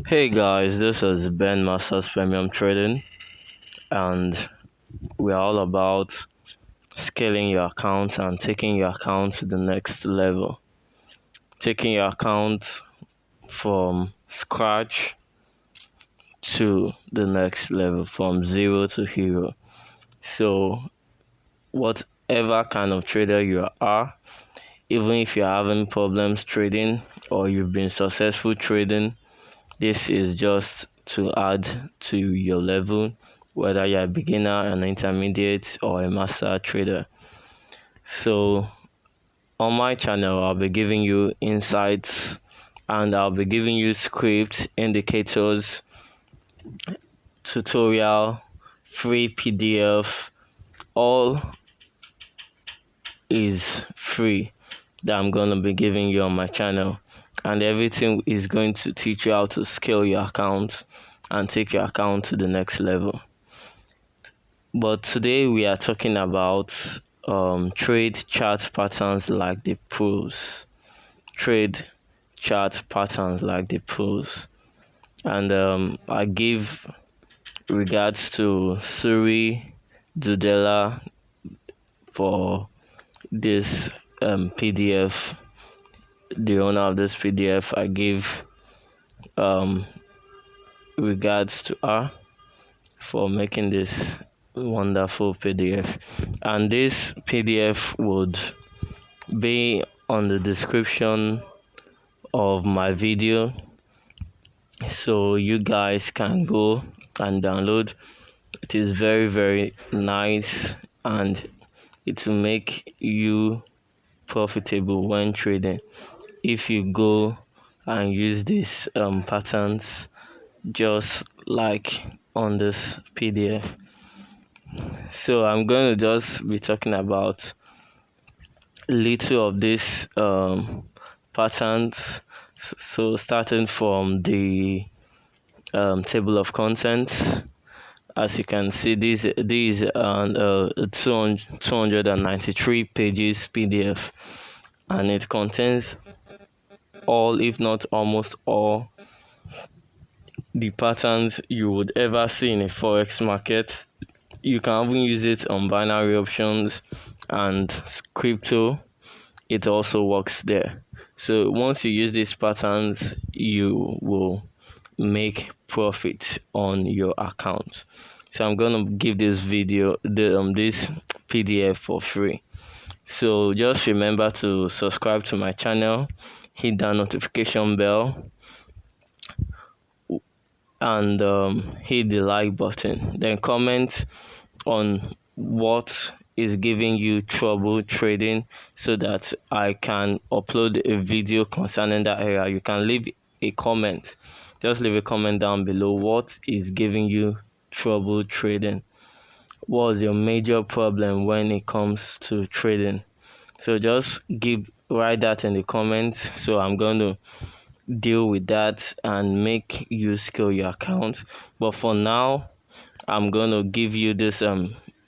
Hey guys, this is Ben Masters Premium Trading, and we're all about scaling your account and taking your account to the next level. Taking your account from scratch to the next level, from zero to hero. So, whatever kind of trader you are, even if you're having problems trading or you've been successful trading, this is just to add to your level, whether you're a beginner, an intermediate, or a master trader. So, on my channel, I'll be giving you insights and I'll be giving you scripts, indicators, tutorial, free PDF. All is free that I'm going to be giving you on my channel, and everything is going to teach you how to scale your account and take your account to the next level. But today we are talking about trade chart patterns like the pros. Trade chart patterns like the pros. And I give regards to Suri Dudela for this PDF. The owner of this PDF, I give regards to her for making this wonderful PDF, and this PDF would be on the description of my video, so you guys can go and download. It is very nice, and it will make you profitable when trading if you go and use these patterns just like on this PDF. So I'm going to just be talking about little of these patterns. So starting from the table of contents, as you can see, these are 293 pages PDF, and it contains all, if not almost all, the patterns you would ever see in a forex market. You can even use it on binary options and crypto. It also works there. So once you use these patterns, you will make profit on your account. So I'm gonna give this video this PDF for free. So just remember to subscribe to my channel, hit that notification bell, and hit the like button. Then comment on what is giving you trouble trading so that I can upload a video concerning that area. You can leave a comment. Just leave a comment down below. What is giving you trouble trading? What is your major problem when it comes to trading? So just write that in the comments. So I'm going to deal with that and make you scale your account. But for now, I'm going to give you this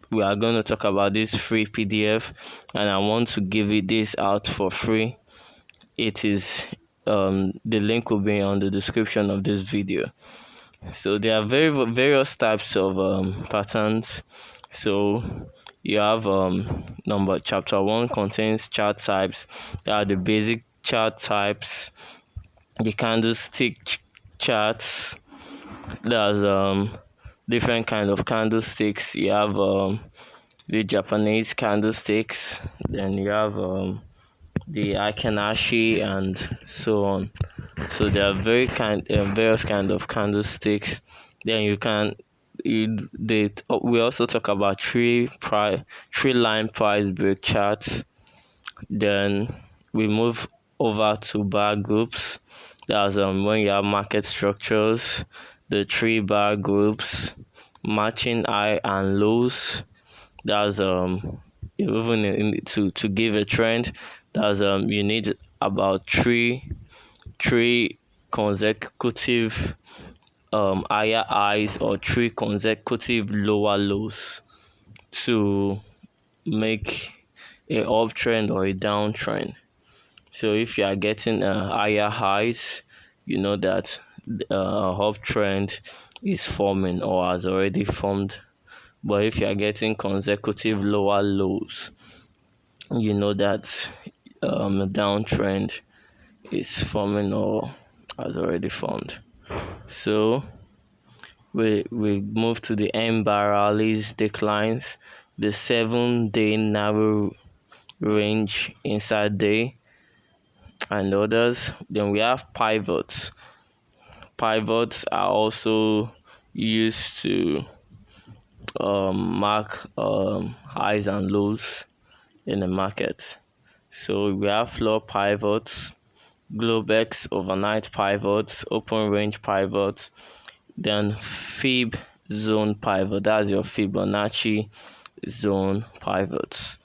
we are going to talk about this free PDF, and I want to give it this out for free. It is the link will be on the description of this video. So there are various types of patterns. So you have chapter 1 contains chart types. There are the basic chart types, the candlestick charts. There's different kind of candlesticks. You have the Japanese candlesticks, then you have the Akenashi, and so on. So there are various kind of candlesticks. Then we also talk about three line price break charts. Then we move over to bar groups. That's when you have market structures, the 3 bar groups, matching high and lows. That's even to give a trend. That's you need about three consecutive higher highs or 3 consecutive lower lows to make a uptrend or a downtrend. So if you are getting higher highs, you know that uptrend is forming or has already formed. But if you are getting consecutive lower lows, you know that a downtrend is forming or has already formed. So we move to the M-Barrales declines, the 7-day narrow range inside day, and others. Then we have pivots. Pivots are also used to mark highs and lows in the market. So we have floor pivots, Globex overnight pivots, open range pivots, then Fib zone pivot. That's your Fibonacci zone pivots.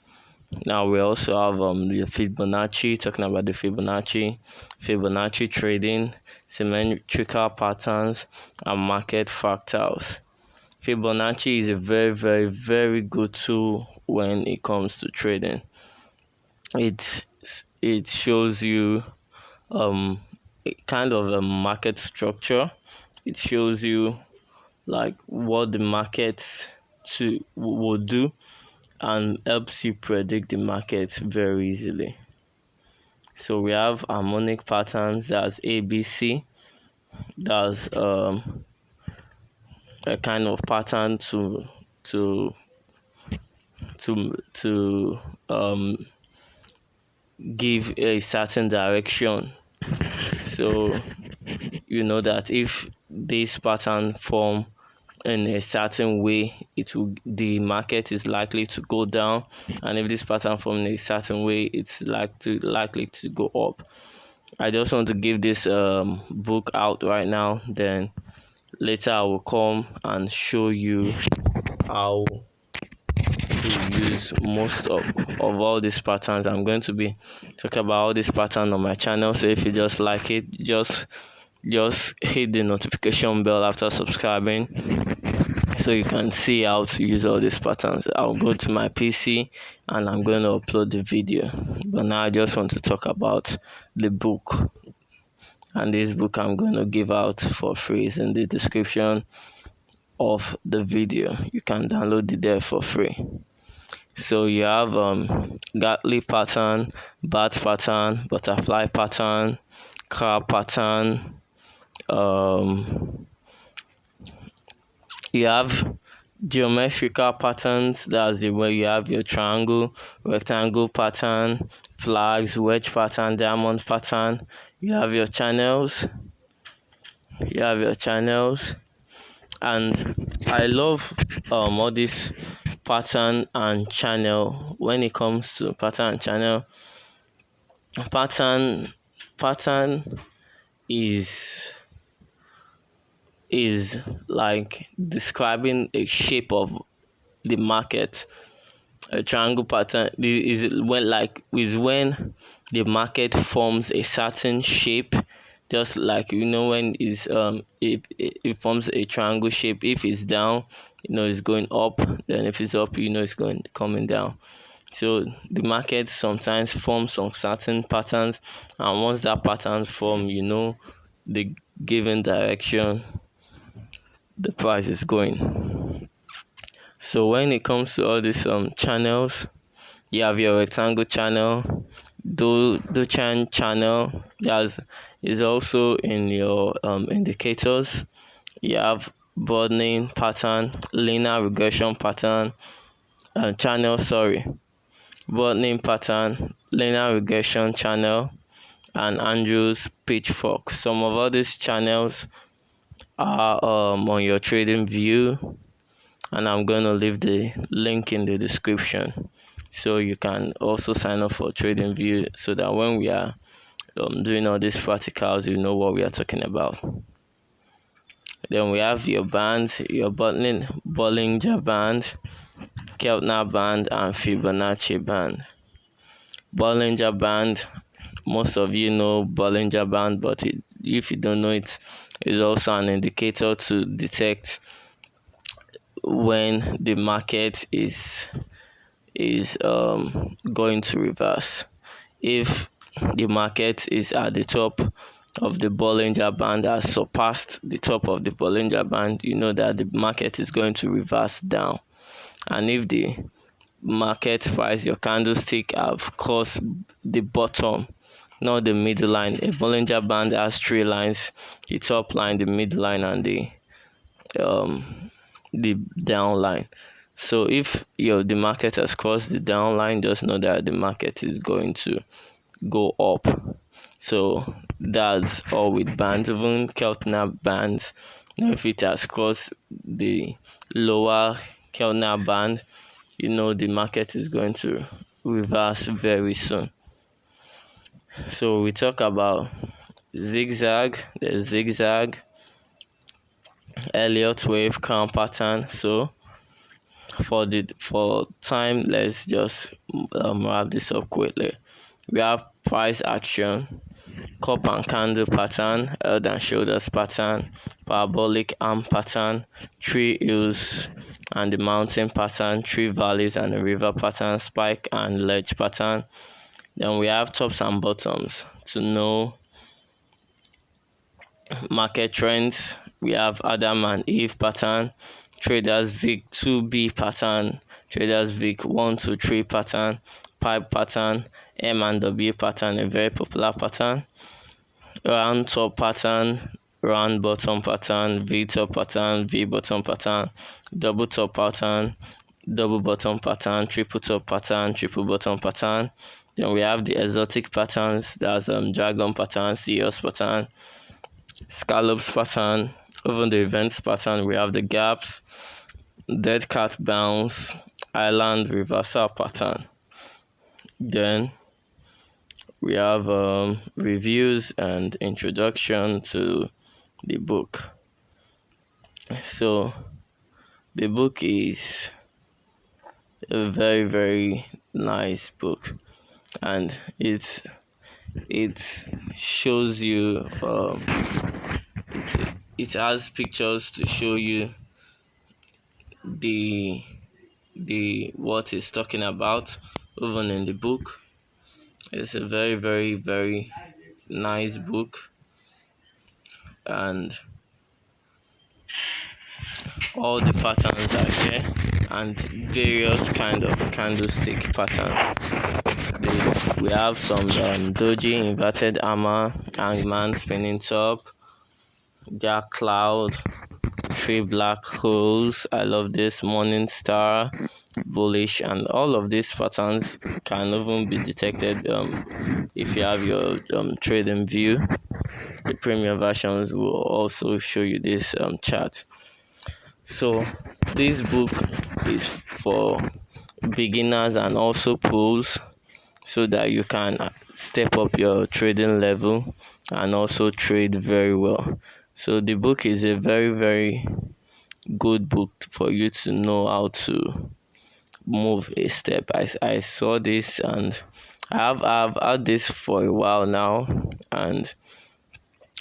Now we also have the Fibonacci, talking about the Fibonacci trading, symmetrical patterns, and market fractals. Fibonacci is a very good tool when it comes to trading. It shows you kind of a market structure. It shows you like what the markets will do, and helps you predict the market very easily. So we have harmonic patterns, that's ABC. That's a kind of pattern to give a certain direction. So you know that if this pattern form in a certain way, the market is likely to go down, and if this pattern form in a certain way, it's likely to go up. I just want to give this book out right now, then later I will come and show you how to use most of all these patterns. I'm going to be talking about all these patterns on my channel, so if you just like it, just hit the notification bell after subscribing so you can see how to use all these patterns. I'll go to my PC and I'm going to upload the video, but now I just want to talk about the book. And this book I'm going to give out for free. Is in the description of the video. You can download it there for free. So you have Gartley pattern, bat pattern, butterfly pattern, crab pattern. You have geometrical patterns. That's the way you have your triangle, rectangle pattern, flags, wedge pattern, diamond pattern. You have your channels. And I love all this pattern and channel. When it comes to pattern and channel, pattern is like describing a shape of the market. A triangle pattern is when the market forms a certain shape, just like when it forms a triangle shape. If it's down, it's going up, then if it's up, it's coming down. So the market sometimes forms some certain patterns, and once that pattern form, the given direction the price is going. So when it comes to all these channels, you have your rectangle channel, Duchan channel. Is also in your indicators. You have broadening pattern, linear regression pattern, broadening pattern, linear regression channel, and Andrew's pitchfork. Some of all these channels are on your trading view, and I'm going to leave the link in the description, so you can also sign up for trading view, so that when we are doing all these practicals, you know what we are talking about. Then we have your bands, your Bollinger Band, Keltner Band, and Fibonacci Band. Bollinger Band, most of you know Bollinger Band, but if you don't know it, is also an indicator to detect when the market is going to reverse. If the market is at the top of the Bollinger Band has surpassed the top of the Bollinger Band, you know that the market is going to reverse down. And if the market price, your candlestick, have crossed the bottom, not the middle line. A Bollinger Band has three lines: the top line, the mid line, and the down line. So if the market has crossed the down line, just know that the market is going to go up. So that's all with bands. Even Keltner bands, if it has crossed the lower Keltner band, you know the market is going to reverse very soon. So we talk about zigzag, the zigzag, Elliott wave, crown pattern. So for time, let's just wrap this up quickly. We have price action, cup and candle pattern, head and shoulders pattern, parabolic arm pattern, three hills and the mountain pattern, three valleys and the river pattern, spike and ledge pattern. Then we have tops and bottoms to know market trends. We have Adam and Eve pattern, traders Vic 2B pattern, traders Vic 1 2 3 pattern, pipe pattern, M and W pattern, a very popular pattern, round top pattern, round bottom pattern, V top pattern, V bottom pattern, double top pattern, double bottom pattern, triple top pattern, triple bottom pattern. Then we have the exotic patterns, that's dragon pattern, Seahorse pattern, scallops pattern. Even the events pattern, we have the gaps, dead cat bounce, island reversal pattern. Then we have reviews and introduction to the book. So the book is a very, very nice book, and it shows you it has pictures to show you the what it's talking about. Even in the book, it's a very, very, very nice book, and all the patterns are here, and various kind of candlestick patterns. We have some doji, inverted hammer, hangman, spinning top, dark cloud, three black holes. I love this, morning star, bullish, and all of these patterns can even be detected if you have your trading view. The premium versions will also show you this chart. So this book is for beginners and also pros, so that you can step up your trading level and also trade very well. So the book is a very, very good book for you to know how to move a step. I saw this, and I've had this for a while now, and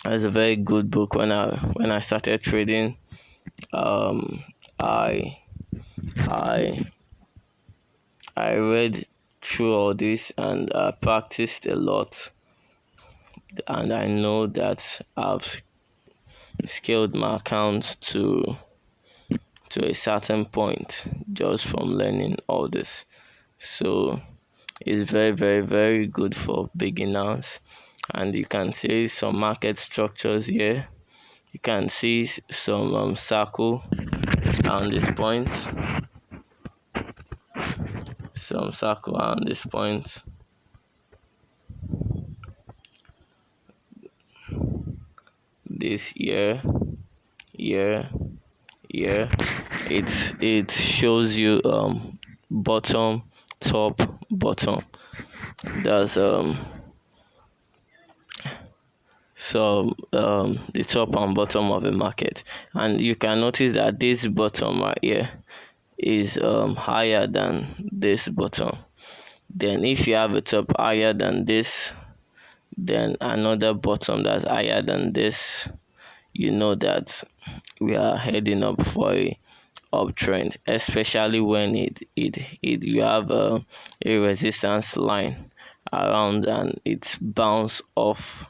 it's a very good book. When I started trading, I read through all this, and I practiced a lot, and I know that I've scaled my account to a certain point just from learning all this. So it's very, very, very good for beginners. And you can see some market structures here. You can see some circle around this point, some circle around this point. This here, it shows you bottom, top, bottom. That's the top and bottom of the market, and you can notice that this bottom right here is higher than this bottom. Then if you have a top higher than this, then another bottom that's higher than this, you know that we are heading up for a uptrend, especially when you have a resistance line around and it's bounce off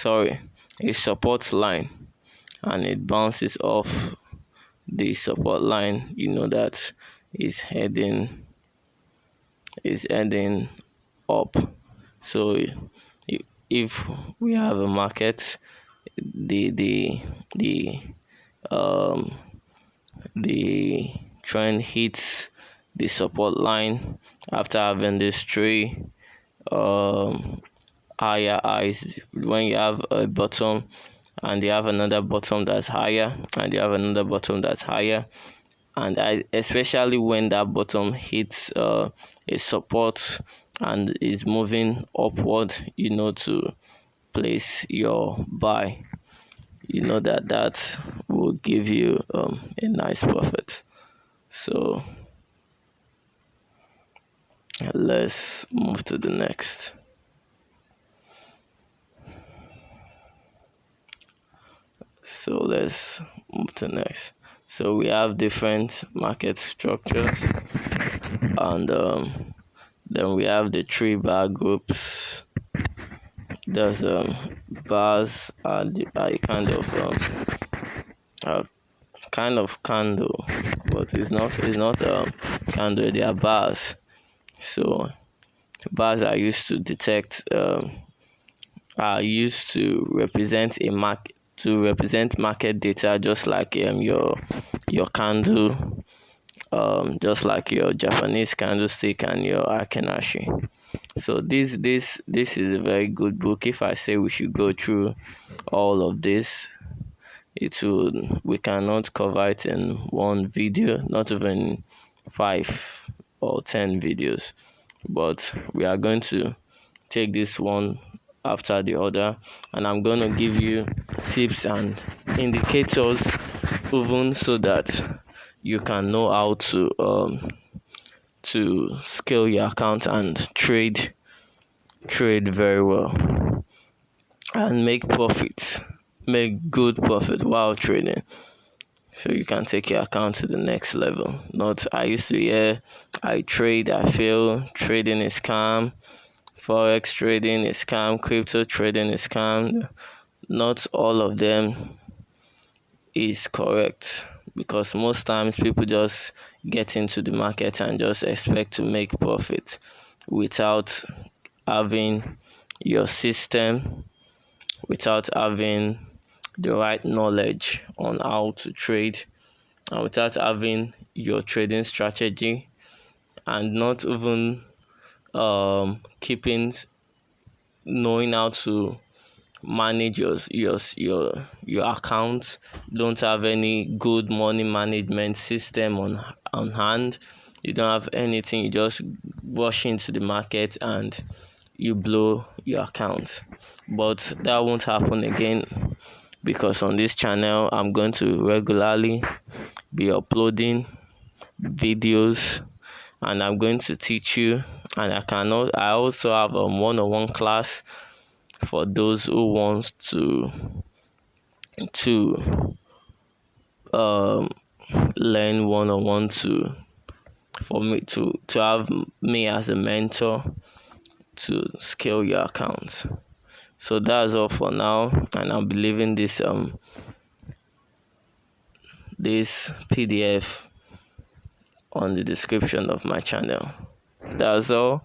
a support line, and it bounces off the support line, you know that is heading up. So if we have a market, the um the trend hits the support line after having this three higher highs. When you have a bottom and you have another bottom that's higher and you have another bottom that's higher, and especially when that bottom hits a support and is moving upward, you know, to place your buy, you know that will give you a nice profit. So let's move to the next. So let's move to next. So we have different market structures, and then we have the three bar groups. There's bars are a kind of candle, but it's not candle. They are bars. So bars are used to detect are used to represent market data, just like your candle, just like your Japanese candlestick and your Akenashi. So this is a very good book. If I say we should go through all of this, we cannot cover it in one video, not even 5 or 10 videos. But we are going to take this one after the other, and I'm going to give you tips and indicators, even so that you can know how to scale your account and trade very well and make good profit while trading, so you can take your account to the next level. Not, I used to hear, I fail, trading is scam, Forex trading is scam, crypto trading is scam. Not all of them is correct, because most times people just get into the market and just expect to make profit without having your system, without having the right knowledge on how to trade, and without having your trading strategy, and not even knowing how to manage your account. Don't have any good money management system on hand. You don't have anything. You just rush into the market and you blow your account. But that won't happen again, because on this channel I'm going to regularly be uploading videos, and I'm going to teach you. And I also have a one-on-one class for those who want to learn one-on-one, to have me as a mentor to scale your account. So that's all for now, and I'll be leaving this PDF on the description of my channel. That's all.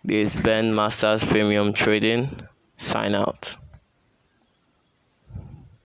This is Ben Masters Premium Trading. Sign out.